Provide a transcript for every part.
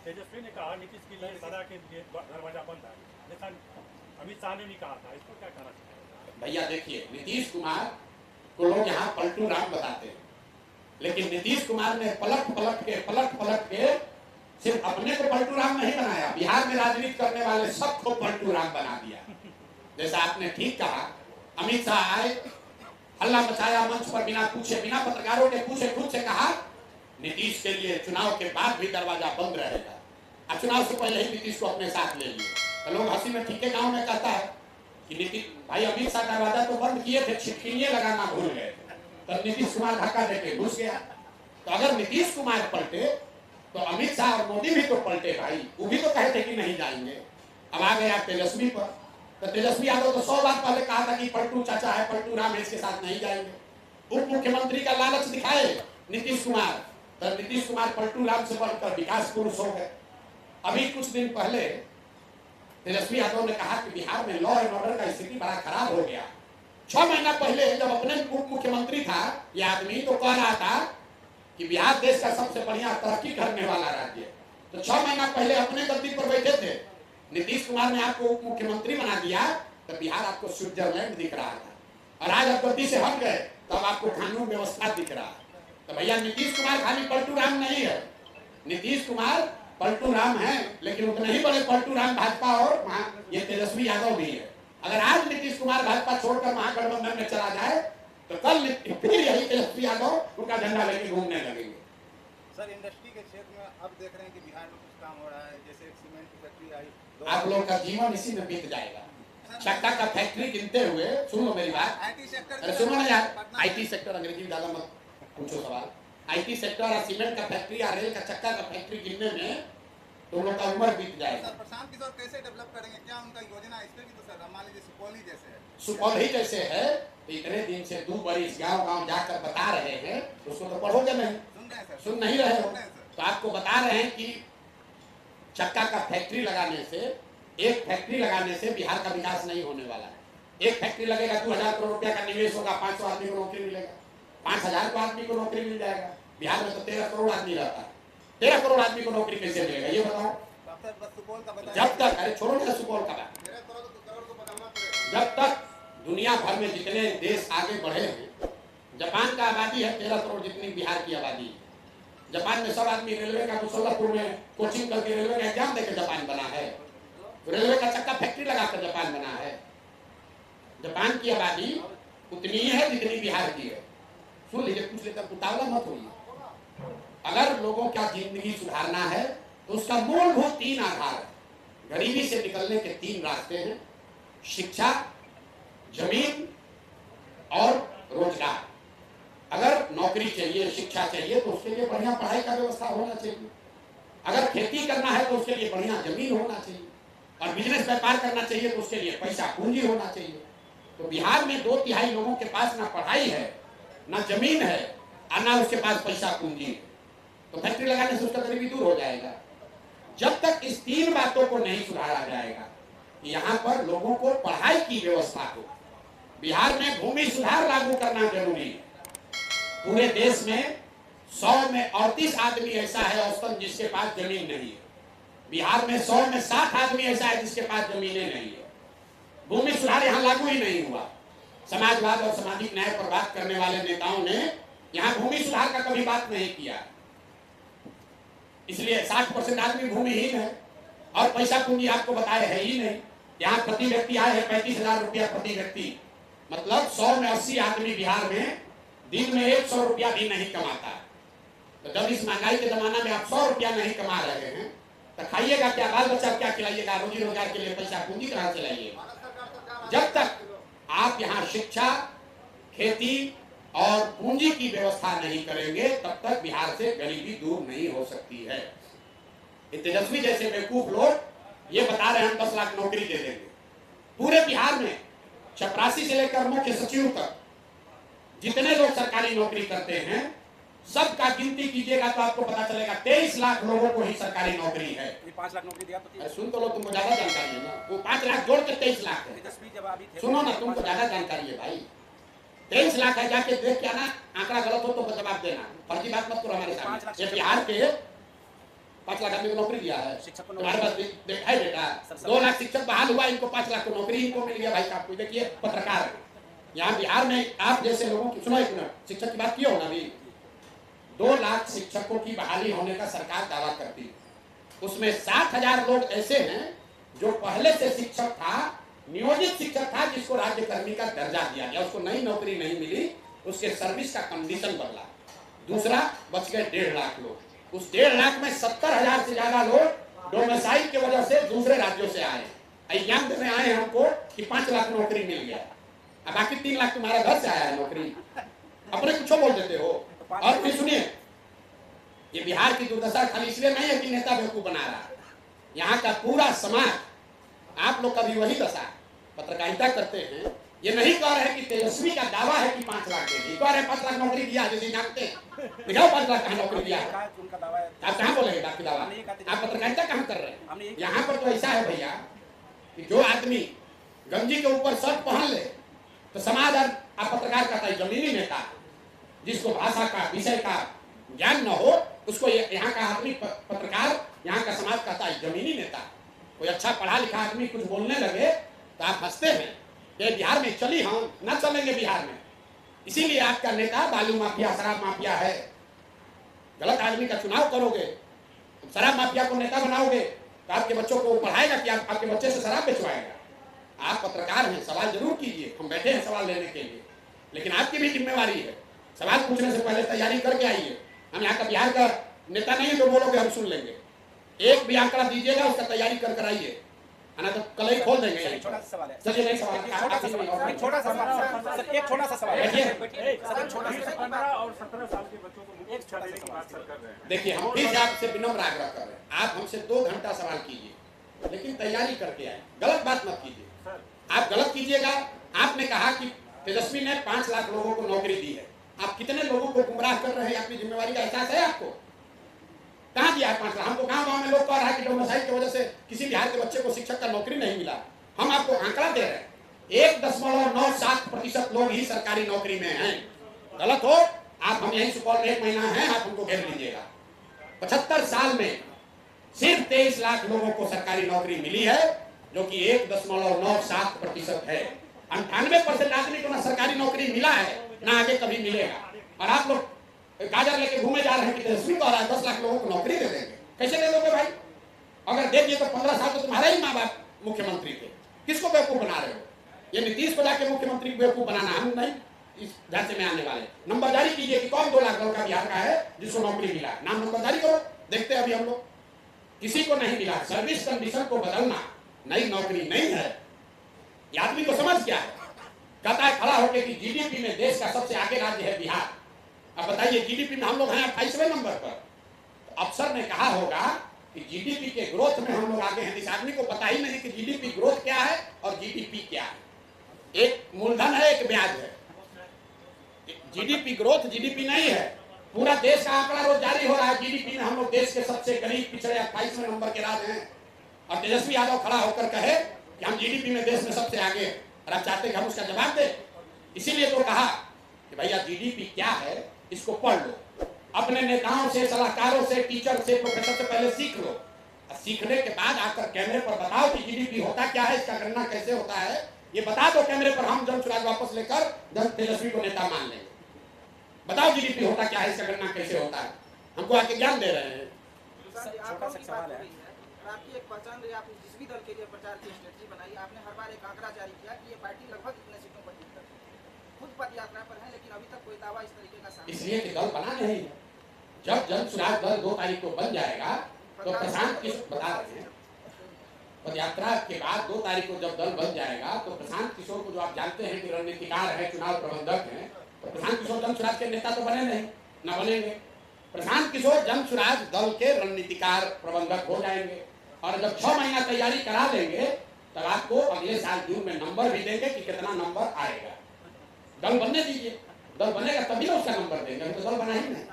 तेजस्वी ने कहा नीतीश के लिए सदा के लिए दरवाजा बंद है, जैसा अमित शाह ने भी कहा था, इसको क्या कहना चाहिए? भैया देखिए, नीतीश कुमार को लोग यहाँ पलटू राम बताते हैं, लेकिन नीतीश कुमार ने पलट पलट के सिर्फ अपने को पलटू राम नहीं बनाया, बिहार में राजनीति करने वाले सबको पलटू राम बना दिया। जैसा आपने ठीक कहा, अमित शाह आए, हल्ला मचाया मंच पर, बिना पूछे, बिना पत्रकारों के पूछे खुद से कहा नीतीश के लिए चुनाव के बाद भी दरवाजा बंद रहेगा। अब चुनाव से पहले ही नीतीश को अपने साथ ले लिए। तो लोग हंसी में ठीके गांव में कहता है कि नीतीश भाई अमित शाह दरवाजा तो बंद किए थे, छिटकिनिए लगाना भूल गए, तो नीतीश कुमार धक्का देके घुस गया। तो अगर नीतीश कुमार पलटे तो अमित शाह और मोदी भी तो पलटे भाई, वो भी तो कहते कि नहीं जाएंगे। अब आ गया तेजस्वी पर, तो तेजस्वी यादव तो 100 बार पहले कहा था कि पलटू चाचा है, पलटू राम है, इसके साथ नहीं जाएंगे। उप मुख्यमंत्री का लालच दिखाए नीतीश कुमार, तो नीतीश कुमार पलटू राम से बढ़कर विकास पुरुष हो गए। अभी कुछ दिन पहले तेजस्वी यादव ने कहा कि बिहार में लॉ एंड ऑर्डर का स्थिति बड़ा खराब हो गया। 6 महीना पहले जब अपने उप मुख्यमंत्री था यह आदमी, तो कह रहा था कि बिहार देश का सबसे बढ़िया तरक्की करने वाला राज्य है। तो 6 महीना पहले अपने गद्दी पर बैठे थे, नीतीश कुमार ने आपको उप मुख्यमंत्री बना दिया, तो बिहार आपको स्विट्जरलैंड दिख रहा था, और आज आप गद्दी से हट गए तब आपको कानून व्यवस्था दिख रहा है। तो भैया नीतीश कुमार खाली पलटू राम नहीं है, नीतीश कुमार पलटू राम है, लेकिन उतने ही बड़े पलटू राम भाजपा और ये तेजस्वी यादव भी है। अगर आज नीतीश कुमार भाजपा छोड़कर महागठबंधन में चला जाए तो कल फिर यही तेजस्वी यादव उनका झंडा लेके घूमने लगेंगे। सर इंडस्ट्री के क्षेत्र में अब देख रहे हैं कि बिहार में कुछ काम हो रहा है, जैसे एक सीमेंट की फैक्ट्री आई, आप लोगों का जीवन इसी में बीत जाएगा। चक्का का फैक्ट्री गिनते हुए, सुन लो मेरी बात, IT सेक्टर, अरे सुनो ना यार, IT सेक्टर, अंग्रेजी में ज्यादा मत पूछो सवाल। IT सेक्टर और सीमेंट का फैक्ट्री या रेल का चक्का का फैक्ट्री गिनने में तुम लोग का उम्र बीत जाएगा। सर प्रशांत किशोर कैसे डेवलप करेंगे, क्या उनका योजना है? इस पे भी तो सर मान लीजिए सुपौल ही जैसे है, सुपौल ही जैसे है, तो इतने दिन से 2 बरिस गांव जाकर बता रहे हैं, उसको तो पढ़ोगे नहीं, सुन रहे हैं सर, सुन नहीं रहे हो, सर। तो आपको बता रहे हैं कि चक्का का फैक्ट्री लगाने से, एक फैक्ट्री लगाने से बिहार का विकास नहीं होने वाला है। एक फैक्ट्री लगेगा 2000 करोड़ रुपया का निवेश होगा, 500 आदमी को नौकरी मिलेगा, 5000 को आदमी को नौकरी मिल जाएगा। बिहार में तो 13 करोड़ आदमी रहता है, 13 करोड़ आदमी को नौकरी कैसे मिलेगा ये बताओ? जब तक, अरे छोड़ो ना सुपौल का बात, जब तक दुनिया भर में जितने देश आगे बढ़े हैं, जापान का आबादी है 13 करोड़ जितनी बिहार की आबादी है। जापान में सब आदमी रेलवे का मुसल्लापुर में कोचिंग करके रेलवे का एग्जाम देकर जापान बना है, रेलवे का चक्का फैक्ट्री लगाकर जापान बना है। जापान की आबादी उतनी ही है जितनी बिहार की है। सुन लीजिए, कुछ लेकर उतावला मत होइए। अगर लोगों का जिंदगी सुधारना है तो उसका मूलभूत 3 आधार है। गरीबी से निकलने के 3 रास्ते हैं, शिक्षा, जमीन और रोजगार। अगर नौकरी चाहिए, शिक्षा चाहिए तो उसके लिए बढ़िया पढ़ाई का व्यवस्था होना चाहिए। अगर खेती करना है तो उसके लिए बढ़िया जमीन होना चाहिए, और बिजनेस व्यापार करना चाहिए तो उसके लिए पैसा पूंजी होना चाहिए। तो बिहार में 2/3 लोगों के पास ना पढ़ाई है, ना जमीन है, और ना उसके पास पैसा पूंजी है। तो फैक्ट्री लगाने से उसका गरीबी दूर हो जाएगा। जब तक इस 3 बातों को नहीं सुधारा जाएगा, यहाँ पर लोगों को पढ़ाई की व्यवस्था हो। बिहार में भूमि सुधार लागू करना जरूरी है। पूरे देश में 100 में 38 आदमी ऐसा है औसतन जिसके पास जमीन नहीं है। बिहार में 100 में 60 आदमी ऐसा है जिसके पास जमीनें नहीं है। भूमि सुधार यहाँ लागू ही नहीं हुआ। समाजवाद और सामाजिक न्याय पर बात करने वाले नेताओं ने यहाँ भूमि सुधार का कभी बात नहीं किया, इसलिए 60% आदमी भूमिहीन है, और पैसा पूंजी आपको बताए है ही नहीं। यहाँ प्रति व्यक्ति आए है 35,000 रुपया प्रति व्यक्ति, मतलब 100 में 80 आदमी बिहार में दिन में 100 रुपया भी नहीं कमाता। तो जब इस महंगाई के जमाना में आप 100 रुपया नहीं कमा रहे हैं तो खाइएगा क्या, बाल बच्चा क्या खिलाइएगा, रोजी रोजगार के लिए पैसा पूंजी कहाँ से लाइएगा? जब तक आप यहाँ शिक्षा, खेती और पूंजी की व्यवस्था नहीं करेंगे तब तक बिहार से गरीबी दूर नहीं हो सकती है। तेजस्वी जैसे बेवकूफ लोग ये बता रहे हैं हम 10 लाख नौकरी दे देंगे। पूरे बिहार में चपरासी से लेकर मुख्य सचिव तक जितने लोग सरकारी नौकरी करते हैं सबका गिनती कीजिएगा तो आपको पता चलेगा 23 लाख लोगों को ही सरकारी नौकरी है। 5 लाख नौकरी दिया तो सुन तो लो, तुमको ज्यादा जानकारी है ना, वो 5 लाख जोड़ के 23 लाख है। सुनो ना, तुमको ज्यादा जानकारी है भाई, 23 लाख है। जाके देख के आना, आंकड़ा गलत हो तो जवाब देना, फर्जी बात मत करो हमारे सामने। ये बिहार के 5 लाख आदमी को नौकरी दिया है? शिक्षक को तुम्हारे पास है बेटा? 2 लाख शिक्षक बहाल हुआ, इनको 5 लाख को नौकरी इनको मिल गया। भाई साहब कोई देखिए पत्रकार है यहाँ बिहार में, आप जैसे लोगों की, सुनो एक मिनट, शिक्षक की बात की हो ना अभी, 2 लाख शिक्षकों की बहाली होने का सरकार दावा करती है। उसमें 60,000 लोग ऐसे हैं जो पहले से शिक्षक था, नियोजित शिक्षक था, जिसको राज्य कर्मी का दर्जा दिया गया, उसको नई नौकरी नहीं मिली, उसके सर्विस का कंडीशन बदला। दूसरा बच गए 1.5 लाख लोग। उस 1.5 लाख में 70,000 से ज्यादा लोग डोमिसाइल की वजह से दूसरे राज्यों से आए, एग्जाम देने आए हमको कि 5 लाख नौकरी मिल गया, अब बाकी 3 लाख तुम्हारा घर से आया है नौकरी, अपने कुछ बोल देते हो। और फिर सुनिए, ये बिहार की दुर्दशा खाली इसलिए नहीं है कि नेता बेवकूफ बना रहा, यहाँ का पूरा समाज, आप लोग का भी वही दशा। पत्रकारिता करते हैं, ये नहीं कह रहे कि तेजस्वी का दावा है कि 5 लाख देगी, कह रहे 5 लाख नौकरी दिया, जैसे जानते हैं, दिखाओ 5 लाख कहाँ नौकरी दिया है। आप कहाँ बोलेंगे बाकी दावा? आप पत्रकारिता कहाँ कर रहे हैं? यहाँ पर तो ऐसा है भैया कि जो आदमी गंजी के ऊपर शर्ट पहन ले तो समाज और आप पत्रकार कहता है जमीनी नेता, जिसको भाषा का, विषय का ज्ञान न हो, उसको यहाँ का आदमी पत्रकार, यहाँ का समाज कहता है जमीनी नेता। कोई अच्छा पढ़ा लिखा आदमी कुछ बोलने लगे तो आप हंसते हैं, ये बिहार में चली, हम न चलेंगे बिहार में। इसीलिए आपका नेता बालू माफिया, शराब माफिया है। गलत आदमी का चुनाव करोगे, शराब माफिया को नेता बनाओगे तो आपके बच्चों को पढ़ाएगा कि आपके बच्चे से शराब बेचवाएगा? आप पत्रकार हैं, सवाल जरूर कीजिए, हम बैठे हैं सवाल लेने के लिए, लेकिन आपकी भी जिम्मेवारी है, सवाल पूछने से पहले तैयारी करके आइए। हम यहाँ का बिहार का नेता नहीं है जो बोलोगे हम सुन लेंगे, एक भी आंकड़ा दीजिएगा उसका तैयारी कर आइए, है ना, तो कल ही खोल देंगे। एक छोटा सा सवाल है, चलिए नहीं सवाल, एक छोटा सा सवाल है, एक छोटा सा सवाल है, सर, एक छोटा सा 15 और 17 साल के बच्चों को मुफ्त शिक्षा देने की बात सर कर रहे हैं। देखिए हम फिर आपसे विनम्र आग्रह कर रहे हैं, आप हमसे 2 घंटा सवाल कीजिए, लेकिन तैयारी करके आए, गलत बात मत कीजिए। आप गलत कीजिएगा। आपने कहा कि तेजस्वी ने 5 लाख लोगों को नौकरी दी है, आप कितने लोगों को गुमराह कर रहे हैं? अपनी जिम्मेवारी का एहसास है आपको? कहाँ दिया है 5 लाख? हमको गाँव में लोग कह रहा है कि डोमिसाइल की वजह से किसी बिहार के बच्चे को शिक्षक का नौकरी नहीं मिला। हम आपको आंकड़ा दे रहे हैं, 1.97% लोग ही सरकारी नौकरी में हैं। गलत हो आप, हम यही सुपौल में 1 महीना है, आप हमको घेर लीजिएगा। 75 साल में सिर्फ 23 लाख लोगों को सरकारी नौकरी मिली है, जो कि 1.97% है। 98% आदमी को ना सरकारी नौकरी मिला है ना आगे कभी मिलेगा। और आप लोग गाजर लेके घूमे जा रहे हैं कि तेजस्वी कह रहा है 10 लाख लोगों को नौकरी दे देंगे। कैसे दे दोगे भाई? अगर दे दिए तो 15 साल तो तुम्हारे ही माँ बाप मुख्यमंत्री थे, किसको बेवकूफ बना रहे हो? ये नीतीश को जाके मुख्यमंत्री को बेवकूफ बनाना, हम नहीं इस ढांचे में आने वाले। नंबर जारी कीजिए कि कौन 2 लाख लड़का बिहार का है जिसको नौकरी मिला, नाम नंबर जारी करो, देखते हैं। अभी हम लोग किसी को नहीं मिला। सर्विस कंडीशन को बदलना नई नौकरी नहीं है। ये आदमी को समझ क्या है? कहता है खड़ा होकर कि जीडीपी में देश का सबसे आगे राज्य है बिहार। अब बताइए, जीडीपी में हम लोग हैं 28वें नंबर पर। तो अफसर ने कहा होगा कि जीडीपी के ग्रोथ में हम लोग आगे हैं। इस आदमी को पता ही नहीं कि जीडीपी ग्रोथ क्या है और जीडीपी क्या है। एक मूलधन है, एक ब्याज है। जीडीपी ग्रोथ जीडीपी नहीं है। पूरा देश का आंकड़ा रोज जारी हो रहा है, जीडीपी में हम लोग देश के सबसे गरीब पिछड़े 28वें नंबर के राज्य हैं। और तेजस्वी यादव खड़ा होकर कहे कि हम जीडीपी में देश में सबसे आगे हैं, और आप चाहते हैं कि हम उसका जवाब दें। इसीलिए तो कहा कि भैया जीडीपी क्या है इसको पढ़ लो, अपने नेताओं से, सलाहकारों से, टीचर से, प्रोफेसर से पहले सीख लो। और सीखने के बाद आकर कैमरे पर बताओ कि जीडीपी होता क्या है, इसका गणना कैसे होता है, ये बता दो कैमरे पर। हम जनसुराज वापस लेकर तेजस्वी को नेता मान लेंगे। बताओ जीडीपी होता क्या है, इसका गणना कैसे होता है। हमको आके ज्ञान दे रहे हैं। छोटा सा सवाल है, आपकी एक पहचान रही, आपने जिस भी दल के लिए प्रचार की स्ट्रेटजी बनाई, आपने हर बार एक आंकड़ा जारी किया कि ये पार्टी लगभग इतने सीटों पर जीत सकती है। खुद पद यात्रा पर है, लेकिन अभी तक कोई दावा इस तरीके का सामने इसलिए कि दल बना नहीं। जब जनसुराज दल 2 तारीख को बन जाएगा तो प्रशांत किशोर बता रहे हैं, पदयात्रा के बाद 2 तारीख को जब दल बन जाएगा तो प्रशांत किशोर को, जो आप जानते हैं कि रणनीतिकार है, चुनाव प्रबंधक है, तो प्रशांत किशोर जनसुराज के नेता तो बने नहीं, न बनेंगे। प्रशांत किशोर जनसुराज दल के रणनीतिकार प्रबंधक हो जाएंगे। और जब 6 महीना तैयारी करा लेंगे तब आपको अगले साल जून में नंबर भी देंगे कि कितना नंबर आएगा। दल बनने दीजिए, दल बनेगा तभी ना उसका नंबर देंगे, तो दल बना ही नहीं।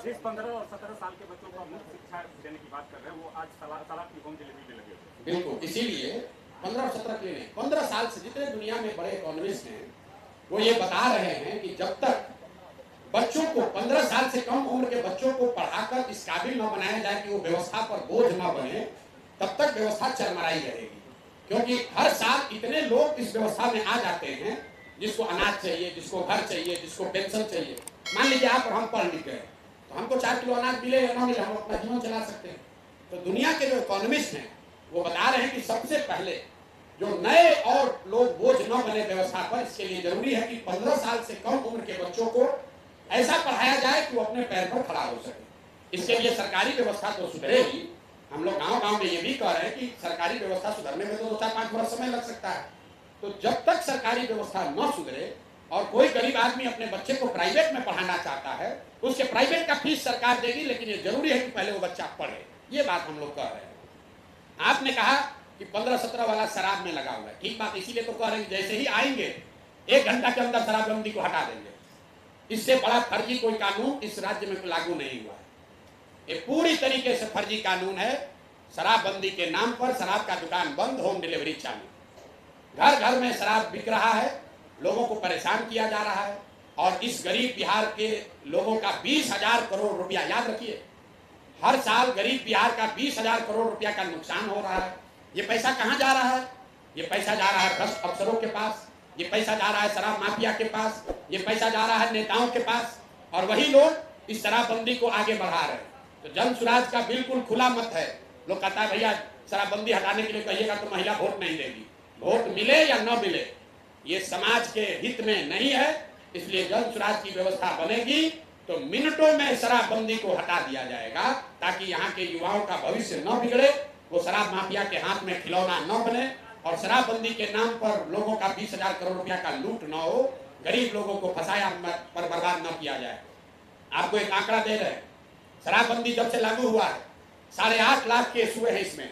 जिस 15 और 17 साल के बच्चों को मुफ्त शिक्षा देने की बात कर रहे हैं, वो आज सलाह की होम डिलीवरी में लगे हुए। बिल्कुल, इसीलिए 15 और 17 के लिए 15 साल से जितने दुनिया में बड़े इकोनॉमिस्ट हैं वो ये बता रहे हैं कि जब तक बच्चों को 15 साल से कम उम्र के बच्चों को पढ़ाकर इस काबिल न बनाया जाए कि वो व्यवस्था पर बोझ न बने, तब तक व्यवस्था चरमराई रहेगी। क्योंकि हर साल इतने लोग इस व्यवस्था में आ जाते हैं, जिसको अनाज चाहिए, जिसको घर चाहिए, जिसको पेंशन चाहिए। मान लीजिए आप और हम पढ़ लिख गए तो हमको 4 किलो अनाज मिले या ना मिले, हम अपना जीवन चला सकते हैं। तो दुनिया के जो इकोनॉमिस्ट हैं वो बता रहे हैं कि सबसे पहले जो नए और लोग बोझ न बने व्यवस्था पर, इसके लिए जरूरी है कि 15 साल से कम उम्र के बच्चों को ऐसा पढ़ाया जाए कि वो अपने पैर पर खड़ा हो सके। इसके लिए सरकारी व्यवस्था तो सुधरेगी। हम लोग गांव-गांव में ये भी कह रहे हैं कि सरकारी व्यवस्था सुधरने में तो 2-4-5 वर्ष समय लग सकता है। तो जब तक सरकारी व्यवस्था न सुधरे और कोई गरीब आदमी अपने बच्चे को प्राइवेट में पढ़ाना चाहता है, उसके प्राइवेट का फीस सरकार देगी, लेकिन ये जरूरी है कि पहले वो बच्चा पढ़े। ये बात हम लोग कह रहे हैं। आपने कहा कि 15-17 वाला शराब में लगा हुआ है, ठीक बात, इसीलिए तो कह रहे हैं जैसे ही आएंगे 1 घंटा के अंदर शराबबंदी को हटा देंगे। इससे बड़ा फर्जी कोई कानून इस राज्य में लागू नहीं हुआ है। ये पूरी तरीके से फर्जी कानून है। शराबबंदी के नाम पर शराब का दुकान बंद, होम डिलीवरी चालू, घर घर में शराब बिक रहा है, लोगों को परेशान किया जा रहा है। और इस गरीब बिहार के लोगों का 20,000 करोड़ रुपया, याद रखिए, हर साल गरीब बिहार का 20,000 करोड़ रुपया का नुकसान हो रहा है। ये पैसा कहाँ जा रहा है? ये पैसा जा रहा है भ्रष्ट अफसरों के पास, ये पैसा जा रहा है शराब माफिया के पास, ये पैसा जा रहा है नेताओं के पास, और वही लोग इस शराबबंदी को आगे बढ़ा रहे हैं। तो जन सुराज का बिल्कुल खुला मत है। लोग कहता है भैया शराबबंदी हटाने के लिए कहिएगा तो महिला वोट नहीं देगी। वोट मिले या न मिले, ये समाज के हित में नहीं है। इसलिए जन सुराज की व्यवस्था बनेगी तो मिनटों में शराबबंदी को हटा दिया जाएगा, ताकि यहाँ के युवाओं का भविष्य न बिगड़े, वो शराब माफिया के हाथ में खिलौना न बने, और शराबबंदी के नाम पर लोगों का 20,000 करोड़ रुपया का लूट न हो, गरीब लोगों को फंसाया पर बर्बाद न किया जाए। आपको एक आंकड़ा दे रहे हैं, शराबबंदी जब से लागू हुआ है 8.5 लाख केस हुए हैं। इसमें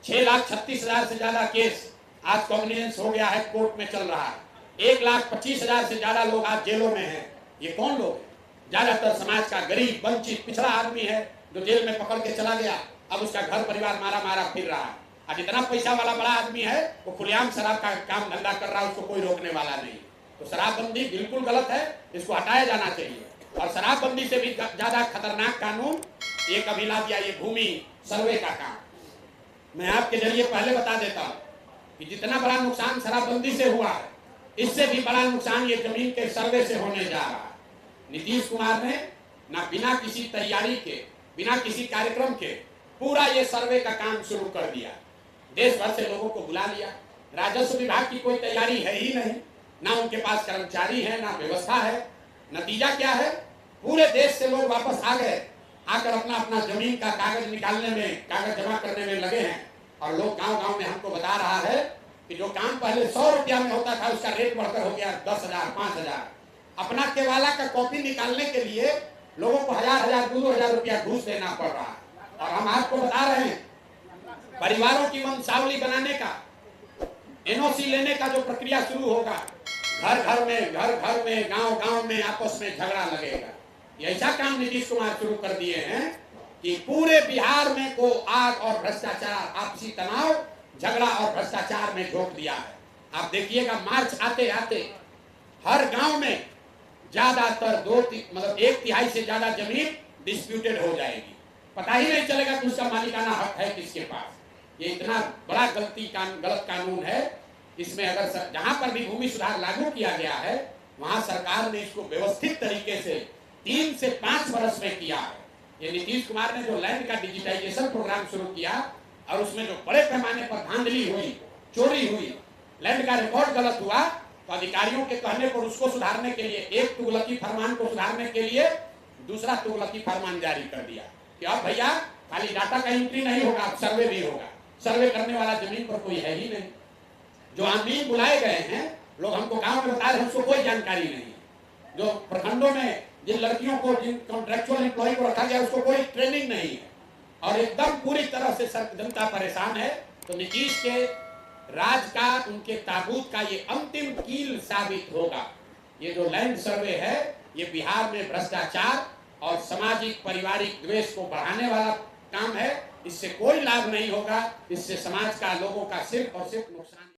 6,36,000 से ज्यादा केस आज कॉग्निजेंस हो गया है, कोर्ट में चल रहा है। 1,25,000 से ज्यादा लोग आज जेलों में हैं। ये कौन लोग हैं? ज्यादातर समाज का गरीब, वंचित, पिछड़ा आदमी है, जो जेल में पकड़ के चला गया, अब उसका घर परिवार मारा मारा फिर रहा है। आज इतना पैसा वाला बड़ा आदमी है, वो खुलेआम शराब का काम धंधा कर रहा है, उसको कोई रोकने वाला नहीं। तो शराबबंदी बिल्कुल गलत है, इसको हटाया जाना चाहिए। और शराबबंदी से भी ज्यादा खतरनाक कानून एक अभी ला दिया, ये भूमि सर्वे का काम। मैं आपके जरिए पहले बता देता हूँ कि जितना बड़ा नुकसान शराबबंदी से हुआ है, इससे भी बड़ा नुकसान ये जमीन के सर्वे से होने जा रहा है। नीतीश कुमार ने ना बिना किसी तैयारी के, बिना किसी कार्यक्रम के पूरा ये सर्वे का काम शुरू कर दिया। देश भर से लोगों को बुला लिया। राजस्व विभाग की कोई तैयारी है ही नहीं, ना उनके पास कर्मचारी है, ना व्यवस्था है। नतीजा क्या है? पूरे देश से लोग वापस आ गए, आकर अपना अपना जमीन का कागज निकालने में, कागज जमा करने में लगे हैं। और लोग गांव-गांव में हमको बता रहा है कि जो काम पहले 100 रुपया में होता था, उसका रेट बढ़कर हो गया 10,000, 5,000। अपना केवाला का कॉपी निकालने के लिए लोगों को 1,000, 2,000 रुपया घूस देना पड़ रहा है। और हम आपको बता रहे हैं, परिवारों की वंशावली बनाने का, एनओसी लेने का जो प्रक्रिया शुरू होगा, घर घर में, गांव-गांव में आपस में झगड़ा लगेगा। ये ऐसा काम नीतीश कुमार शुरू कर दिए हैं कि पूरे बिहार में को आग और भ्रष्टाचार, आपसी तनाव, झगड़ा और भ्रष्टाचार में झोंक दिया है। आप देखिएगा, मार्च आते आते हर गांव में ज्यादातर 1/3 से ज्यादा जमीन डिस्प्यूटेड हो जाएगी। पता ही नहीं चलेगा कि उसका मालिकाना हक है किसके पास। ये इतना बड़ा गलत कानून है। इसमें अगर जहां पर भी भूमि सुधार लागू किया गया है, वहां सरकार ने इसको व्यवस्थित तरीके से 3 से 5 वर्ष में किया है। ये नीतीश कुमार ने जो लैंड का डिजिटाइजेशन प्रोग्राम शुरू किया, और उसमें जो बड़े पैमाने पर धांधली हुई, चोरी हुई, लैंड का रिकॉर्ड गलत हुआ, तो अधिकारियों के कहने पर उसको सुधारने के लिए, एक तुगलकी फरमान को सुधारने के लिए दूसरा तुगलकी फरमान जारी कर दिया कि अब भैया खाली डाटा का एंट्री नहीं होगा, अब सर्वे भी होगा। सर्वे करने वाला जमीन पर कोई है ही नहीं। जो आदमी बुलाए गए हैं, लोग हमको गांव में बता रहे हैं, उसको कोई जानकारी नहीं। जो प्रखंडों में जिन लड़कियों को, जिन कॉन्ट्रेक्चुअल एम्प्लॉय को रखा गया, उसको कोई ट्रेनिंग नहीं है, और एकदम पूरी तरह से जनता परेशान है। तो नीतीश के राज का, उनके ताबूत का ये अंतिम कील साबित होगा। ये जो लैंड सर्वे है, ये बिहार में भ्रष्टाचार और सामाजिक पारिवारिक द्वेष को बढ़ाने वाला काम है। इससे कोई लाभ नहीं होगा, इससे समाज का, लोगों का सिर्फ और सिर्फ नुकसान।